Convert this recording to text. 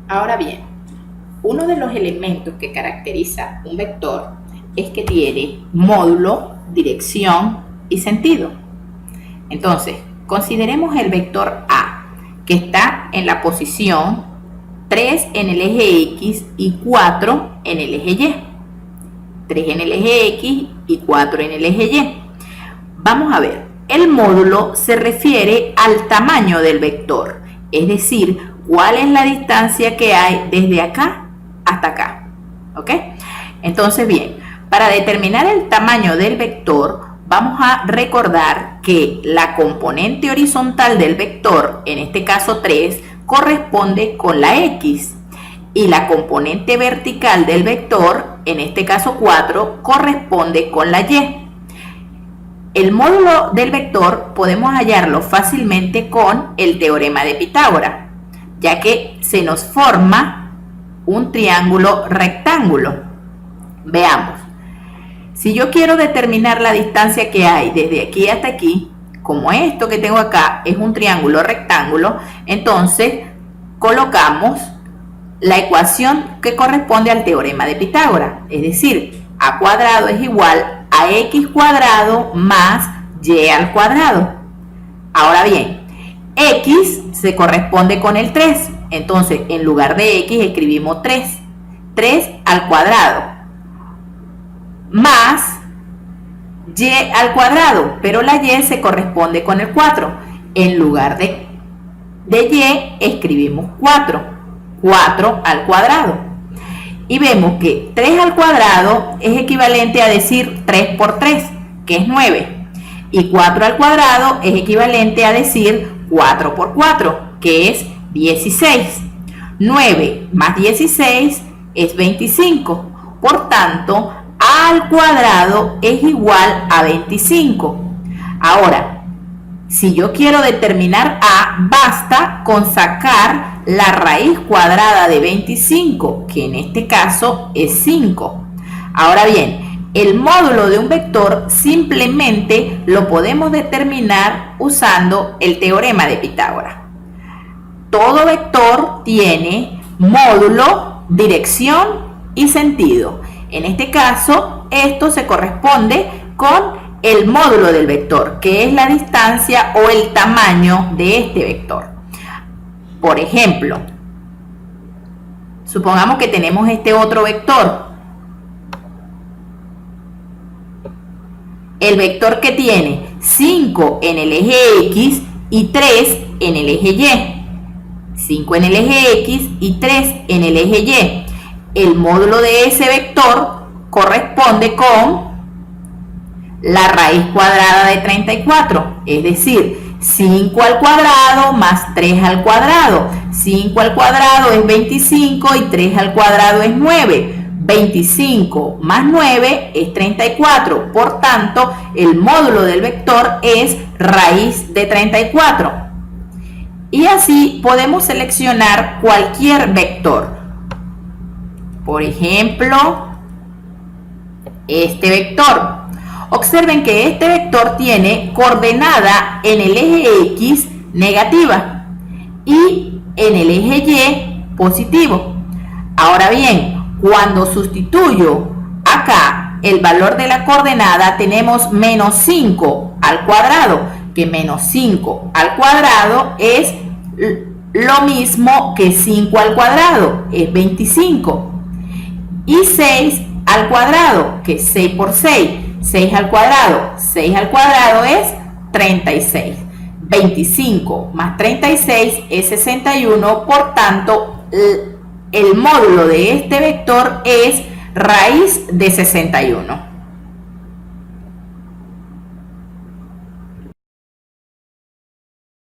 Ahora bien, uno de los elementos que caracteriza un vector es que tiene módulo, dirección y sentido. Entonces, consideremos el vector A, que está en la posición 3 en el eje X y 4 en el eje Y. 3 en el eje X y 4 en el eje Y. Vamos a ver, el módulo se refiere al tamaño del vector, es decir, cuál es la distancia que hay desde acá hasta acá. ¿Ok? Entonces, bien, para determinar el tamaño del vector, vamos a recordar que la componente horizontal del vector, en este caso 3, corresponde con la X y la componente vertical del vector, en este caso 4, corresponde con la Y. El módulo del vector podemos hallarlo fácilmente con el teorema de Pitágoras, ya que se nos forma un triángulo rectángulo. Veamos. Si yo quiero determinar la distancia que hay desde aquí hasta aquí, como esto que tengo acá es un triángulo rectángulo, entonces colocamos la ecuación que corresponde al teorema de Pitágoras, es decir, a cuadrado es igual a x cuadrado más y al cuadrado. Ahora bien, x se corresponde con el 3, entonces en lugar de x escribimos 3 al cuadrado más y al cuadrado, pero la y se corresponde con el 4. En lugar de y escribimos 4 al cuadrado. Y vemos que 3 al cuadrado es equivalente a decir 3 por 3, que es 9. Y 4 al cuadrado es equivalente a decir 4 por 4, que es 16. 9 más 16 es 25. Por tanto, a al cuadrado es igual a 25. Ahora, si yo quiero determinar a, basta con sacar la raíz cuadrada de 25, que en este caso es 5. Ahora bien, el módulo de un vector simplemente lo podemos determinar usando el teorema de Pitágoras. Todo vector tiene módulo, dirección y sentido. En este caso, esto se corresponde con el módulo del vector, que es la distancia o el tamaño de este vector. Por ejemplo, supongamos que tenemos este otro vector. El vector que tiene 5 en el eje X y 3 en el eje Y. 5 en el eje X y 3 en el eje Y. El módulo de ese vector corresponde con la raíz cuadrada de 34, es decir, 5 al cuadrado más 3 al cuadrado. 5 al cuadrado es 25 y 3 al cuadrado es 9. 25 más 9 es 34. Por tanto, el módulo del vector es raíz de 34. Y así podemos seleccionar cualquier vector. Por ejemplo, este vector. Observen que este vector tiene coordenada en el eje X negativa y en el eje Y positivo. Ahora bien, cuando sustituyo acá el valor de la coordenada, tenemos menos 5 al cuadrado, que menos 5 al cuadrado es lo mismo que 5 al cuadrado, es 25. Y 6 al cuadrado, que es 6 por 6. 6 al cuadrado es 36. 25 más 36 es 61, por tanto, el módulo de este vector es raíz de 61.